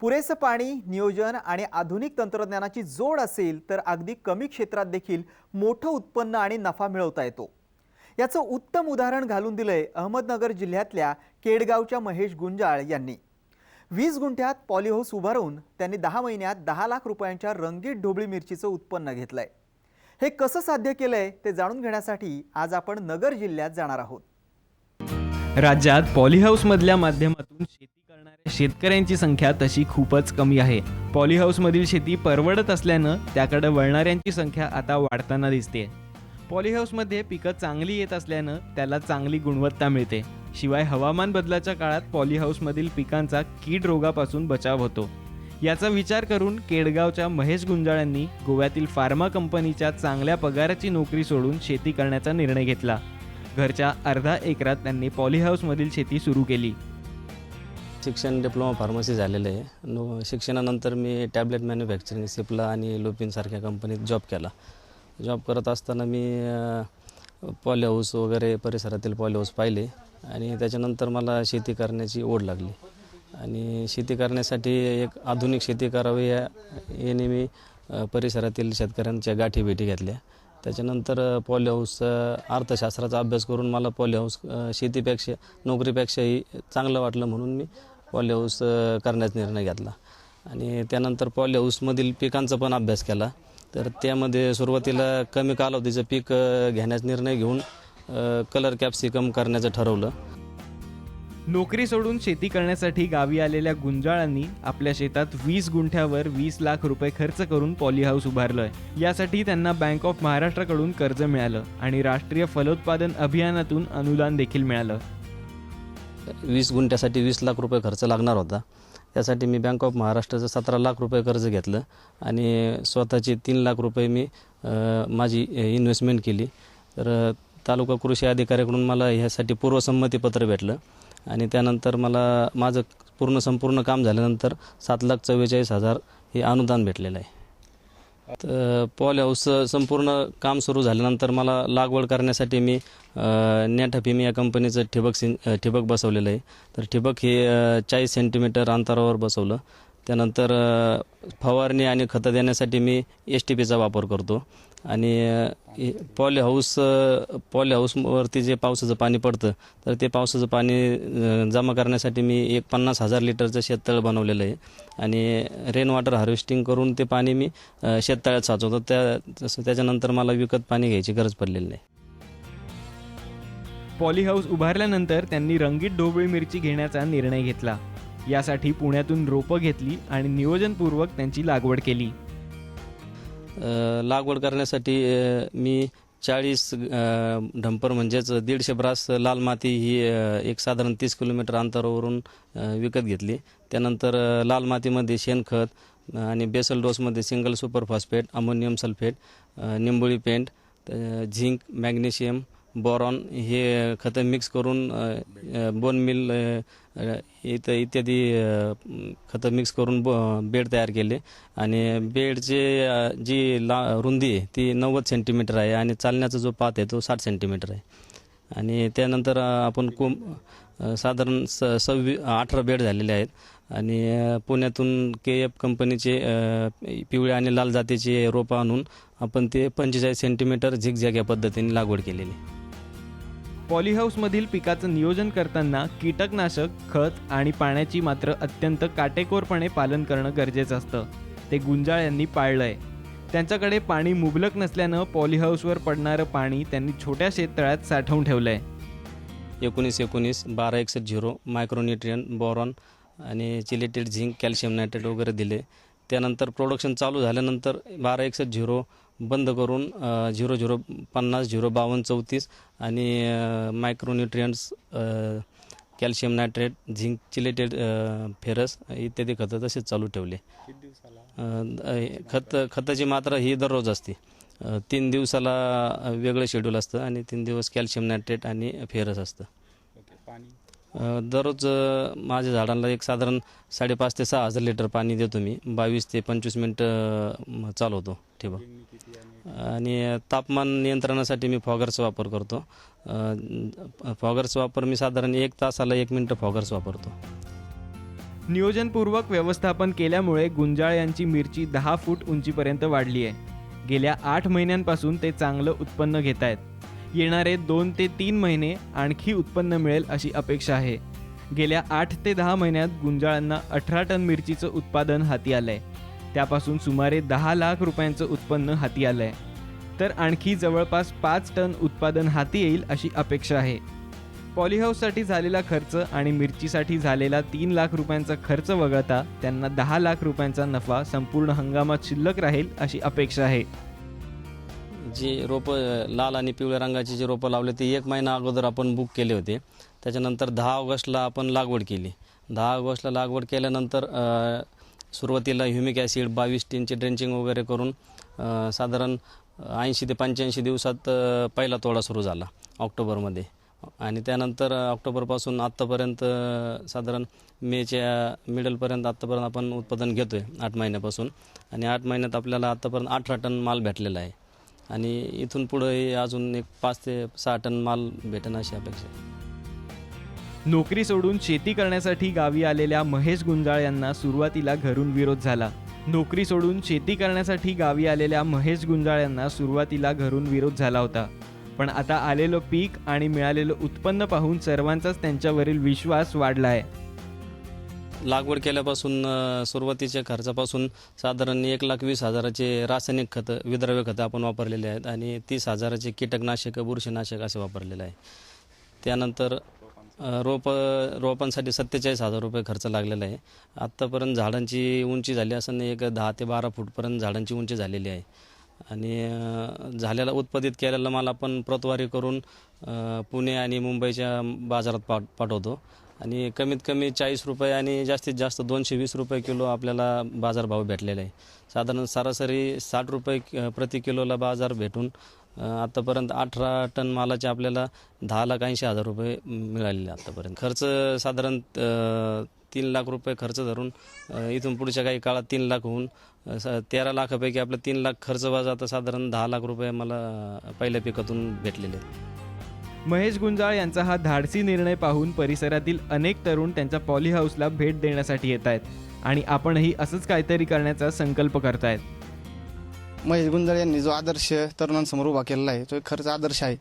पुरेसं पाणी, नियोजन आणि आधुनिक तंत्रज्ञानाची जोड असेल तर अगदी कमी क्षेत्रात देखील मोठं उत्पन्न आणि नफा मिळवता येतो. याचं उत्तम उदाहरण घालून दिलंय अहमदनगर जिल्ह्यातल्या केडगावच्या महेश गुंजाळ यांनी. 20 गुंठ्यात पॉलीहाऊस उभारून त्यांनी 10 महिन्यात 10 लाख रुपयांच्या रंगीत ढोबळी मिरचीचं उत्पन्न घेतलंय. हे कसं साध्य केलंय ते जाणून घेण्यासाठी आज आपण नगर जिल्ह्यात जाणार आहोत. राज्यात पॉलीहाऊसमधल्या माध्यमातून शेती करणाऱ्या शेतकऱ्यांची संख्या तशी खूपच कमी आहे. पॉलीहाऊसमधील शेती परवडत असल्यानं त्याकडे वळणाऱ्यांची संख्या आता वाढताना दिसते. पॉलीहाऊसमध्ये पिकं चांगली येत असल्यानं त्याला चांगली गुणवत्ता मिळते. शिवाय हवामान बदलाच्या काळात पॉलीहाऊसमधील पिकांचा कीड रोगापासून बचाव होतो. याचा विचार करून केडगावच्या महेश गुंजाळांनी गोव्यातील फार्मा कंपनीच्या चांगल्या पगाराची नोकरी सोडून शेती करण्याचा निर्णय घेतला. घरच्या अर्धा एकरात त्यांनी पॉलीहाऊसमधील शेती सुरू केली. शिक्षण डिप्लोमा फार्मसी झालेलं आहे. शिक्षणानंतर मी टॅबलेट मॅन्युफॅक्चरिंग सिप्ला आणि लुपिनसारख्या कंपनीत जॉब केला. जॉब करत असताना मी पॉलीहाऊस वगैरे परिसरातील पॉलीहाऊस पाहिले आणि त्याच्यानंतर मला शेती करण्याची ओढ लागली आणि शेती करण्यासाठी एक आधुनिक शेती करावी याने मी परिसरातील शेतकऱ्यांच्या गाठी भेटी घेतल्या. त्याच्यानंतर पॉलीहाऊस अर्थशास्त्राचा अभ्यास करून मला पॉलीहाऊस शेतीपेक्षा नोकरीपेक्षाही चांगलं वाटलं, म्हणून मी पॉलीहाऊस करण्याचा निर्णय घेतला. आणि त्यानंतर पॉलीहाऊसमधील पिकांचा पण अभ्यास केला. तर त्यामध्ये सुरुवातीला कमी कालावधीचं पीक घेण्याचा निर्णय घेऊन कलर कॅप्सिकम करण्याचं ठरवलं. नोकरी सोडून शेती करण्यासाठी गावी आलेल्या गुंजाळांनी आपल्या शेतात 20 गुंठ्यावर 20 लाख रुपये खर्च करून पॉलीहाऊस उभारलंय. यासाठी त्यांना बँक ऑफ महाराष्ट्राकडून कर्ज मिळालं आणि राष्ट्रीय फलोत्पादन अभियानातून अनुदान देखील मिळालं. 20 गुंठ्यासाठी 20 लाख रुपये खर्च लागणार होता. त्यासाठी मी बँक ऑफ महाराष्ट्राचं 17 लाख रुपये कर्ज घेतलं आणि स्वतःचे 3 लाख रुपये मी माझी इन्व्हेस्टमेंट केली. तर तालुका कृषी अधिकाऱ्याकडून मला ह्यासाठी पूर्वसंमती पत्र भेटलं आणि त्यानंतर मला माझं संपूर्ण काम झाल्यानंतर 7,44,000 हे अनुदान भेटलेलं आहे. तर पॉलीहाऊस संपूर्ण काम सुरू झाल्यानंतर मला लागवड करण्यासाठी मी नेटाफिम या कंपनीचं ठिबक बसवलेलं आहे. तर ठिबक हे 40 सेंटीमीटर अंतरावर बसवलं. त्यानंतर फवारणी आणि खतं देण्यासाठी मी STPचा वापर करतो. आणि पॉलीहाऊसवरती जे पावसाचं पाणी पडतं तर ते पावसाचं पाणी जमा करण्यासाठी मी एक 50,000 लिटरचं शेततळ बनवलेलं आहे आणि रेन वॉटर हार्वेस्टिंग करून ते पाणी मी शेततळ्यात साचवतो. त्याच्यानंतर मला विकत पाणी घ्यायची गरज पडलेली नाही. पॉलीहाऊस उभारल्यानंतर त्यांनी रंगीत ढोबळी मिरची घेण्याचा निर्णय घेतला. यासाठी पुण्यातून रोपं घेतली आणि नियोजनपूर्वक त्यांची लागवड केली. लागवड करण्यासाठी मी 40 ढंपर म्हणजेच 150 ब्रास लाल माती ही एक साधारण 30 किलोमीटर अंतरावरून विकत घेतली. त्यानंतर लाल मातीमध्ये शेणखत आणि बेसल डोसमध्ये single super phosphate, ammonium sulphate, निंबोळी पेंट, झिंक, मॅग्नेशियम, बोरॉन हे खतं मिक्स करून बोन मिल इत्यादी खतं मिक्स करून बेड तयार केले. आणि बेडचे जी रुंदी आहे ती 90 सेंटीमीटर आहे आणि चालण्याचा जो पाथ आहे तो 60 सेंटीमीटर आहे. आणि त्यानंतर आपण साधारण 18 बेड झालेले आहेत. आणि पुण्यातून KF कंपनीचे पिवळ्या आणि लाल जातीचे रोपं आणून आपण ते 45 सेंटीमीटर झिगझॅग या पद्धतीने लागवड केलेली. पॉलीहाऊसमधील पिकाचं नियोजन करताना कीटकनाशक, खत आणि पाण्याची मात्र अत्यंत काटेकोरपणे पालन करणं गरजेचं असतं. ते गुंजाळ यांनी पाळलंय. त्यांच्याकडे पाणी मुबलक नसल्यानं पॉलीहाऊसवर पडणारं पाणी त्यांनी छोट्या शेततळ्यात साठवून ठेवलंय. 19-19, 12-61-0 मायक्रोन्युट्रियन, बोरॉन आणि चिलेटेड झिंक, कॅल्शियम नायट्रेट वगैरे दिले. त्यानंतर प्रोडक्शन चालू झाल्यानंतर 12-61-0 बंद करून 00-50, 0-52, 34 आणि micronutrients, calcium nitrate, zinc, chelated ferrous इत्यादी खतं तसेच चालू ठेवले. खताची मात्रा ही दररोज असते. 3 दिवसाला वेगळं शेड्यूल असतं आणि 3 दिवस कॅल्शियम नायट्रेट आणि फेरस असतं. दररोज माझ्या झाडांना एक साधारण 5,500 ते 6,000 लिटर पाणी देतो मी. 22 ते 25 मिनटं चालवतो ठिबक. आणि तापमान नियंत्रणासाठी मी फॉगर्सचा वापर करतो. फॉगर्सचा वापर मी साधारण 1 तासाला 1 मिनिट फॉगर्स वापरतो. नियोजनपूर्वक व्यवस्थापन केल्यामुळे गुंजाळ यांची मिरची 10 फूट उंचीपर्यंत वाढली आहे. गेल्या 8 महिन्यांपासून ते चांगलं उत्पन्न घेत आहेत. येणारे 2 ते 3 महिने आणखी उत्पन्न मिळेल अशी अपेक्षा आहे. गेल्या 8 ते 10 महिन्यात गुंजाळांना 18 टन मिरचीचं उत्पादन हाती आलंय. त्यापासून सुमारे 10 लाख रुपयांचं उत्पन्न हाती आलंय. तर आणखी जवळपास 5 टन उत्पादन हाती येईल अशी अपेक्षा आहे. पॉलीहाऊससाठी झालेला खर्च आणि मिरचीसाठी झालेला 3 लाख रुपयांचा खर्च वगळता त्यांना 10 लाख रुपयांचा नफा संपूर्ण हंगामात शिल्लक राहील अशी अपेक्षा आहे. जी रोपं लाल आणि पिवळ्या रंगाची जी रोपं लावले ते 1 महिना अगोदर आपण बुक केले होते. त्याच्यानंतर 10 ऑगस्टला आपण लागवड केली. 10 ऑगस्टला लागवड केल्यानंतर सुरुवातीला ह्युमिक ॲसिड 22 टीनची ड्रेंचिंग वगैरे करून साधारण 80 ते 85 दिवसात पहिला तोडा सुरू झाला ऑक्टोबरमध्ये. आणि त्यानंतर ऑक्टोबरपासून आत्तापर्यंत साधारण मेच्या मिडलपर्यंत आत्तापर्यंत आपण उत्पादन घेतो आहे 8 महिन्यापासून. आणि 8 महिन्यात आपल्याला आत्तापर्यंत 18 टन माल भेटलेला आहे. आणि इथून पुढे अजून एक 5 ते 6 टन माल भेटेन अशी अपेक्षा आहे. नोकरी सोडून शेती करण्यासाठी गावी आलेल्या महेश गुंजाळ यांना सुरुवातीला घरून विरोध झाला. नोकरी सोडून शेती करण्यासाठी गावी आलेल्या महेश गुंजाळ यांना सुरुवातीला घरून विरोध झाला होता. पण आता आलेलं पीक आणि मिळालेलं उत्पन्न पाहून सर्वांचाच त्यांच्यावरील विश्वास वाढला आहे. लागवड केल्यापासून सुरुवातीच्या खर्चापासून साधारण 1,20,000चे रासायनिक खतं विद्रव्य खतं आपण वापरलेले आहेत आणि 30,000चे कीटकनाशक बुरशीनाशक असे वापरलेले आहे. त्यानंतर रोपांसाठी 47,000 रुपये खर्च लागलेला आहे. आत्तापर्यंत झाडांची उंची झाली असं एक 10 ते 12 फूटपर्यंत झाडांची उंची झालेली आहे. आणि झालेला उत्पादित केलेला माल आपण प्रतवारी करून पुणे आणि मुंबईच्या बाजारात पाठवतो. आणि कमीत कमी 40 रुपये आणि जास्तीत जास्त 220 रुपये किलो आपल्याला बाजारभाव भेटलेला आहे. साधारण सरासरी 60 रुपये प्रति किलोला बाजार भेटून आत्तापर्यंत 18 टन मालाचे आपल्याला 10,80,000 रुपये मिळालेले आत्तापर्यंत. खर्च साधारण 3 लाख रुपये खर्च धरून इथून पुढच्या काही काळात 3 लाख होऊन 13 लाखापैकी आपलं 3 लाख खर्च वजा आता साधारण 10 लाख रुपये मला पहिल्या पिकातून भेटलेले आहेत. महेश गुंजाळ यांचा हा धाडसी निर्णय पाहून परिसरातील अनेक तरुण त्यांच्या पॉलीहाऊसला भेट देण्यासाठी येत आहेत आणि आपणही असंच काहीतरी करण्याचा संकल्प करतायत. महेश गुंजाळ यांनी जो आदर्श तरुणांसमोर उभा केलेला आहे तो एक खरंच आदर्श आहे.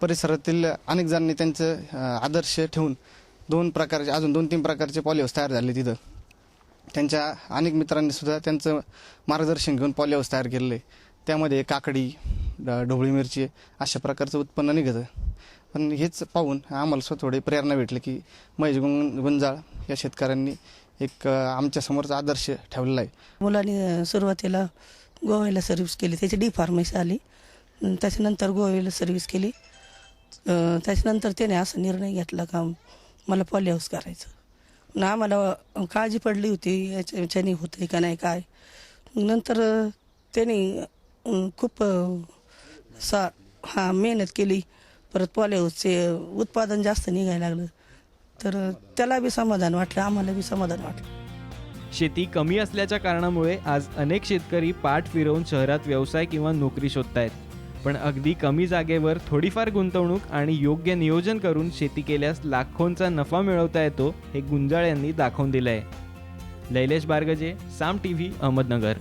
परिसरातील अनेक जणांनी त्यांचं आदर्श ठेवून 2-3 प्रकारचे पॉलीहाऊस तयार झाले तिथं. त्यांच्या अनेक मित्रांनी सुद्धा त्यांचं मार्गदर्शन घेऊन पॉलीहाऊस तयार केलेलं आहे. त्यामध्ये काकडी ढोबळी मिरची अशा प्रकारचं उत्पन्न निघतं. पण हेच पाहून आम्हाला स्वतः थोडी प्रेरणा भेटली की महेश गुंजाळ या शेतकऱ्यांनी एक आमच्यासमोरचा आदर्श ठेवलेला आहे. मुलांनी सुरुवातीला गोव्याला सर्व्हिस केली, त्याची डी फार्मसी आली. त्याच्यानंतर गोव्याला सर्व्हिस केली. त्याच्यानंतर त्याने असा निर्णय घेतला का मला पॉलीहाऊस करायचं. आम्हाला काळजी पडली होती याच्याने होतं का नाही काय. नंतर त्याने खूप मेहनत केली. परत पॉलीहाऊसचे उत्पादन जास्त निघायला लागलं तर त्याला बी समाधान वाटलं, आम्हाला बी समाधान वाटलं. शेती कमी असल्याच्या कारणामुळे आज अनेक शेतकरी पाठ फिरवून शहरात व्यवसाय किंवा नोकरी शोधतायत. पण अगदी कमी जागेवर थोडीफार गुंतवणूक आणि योग्य नियोजन करून शेती केल्यास लाखोंचा नफा मिळवता येतो हे गुंजाळ यांनी दाखवून दिलं आहे. लैलेश बारगजे, साम TV, अहमदनगर.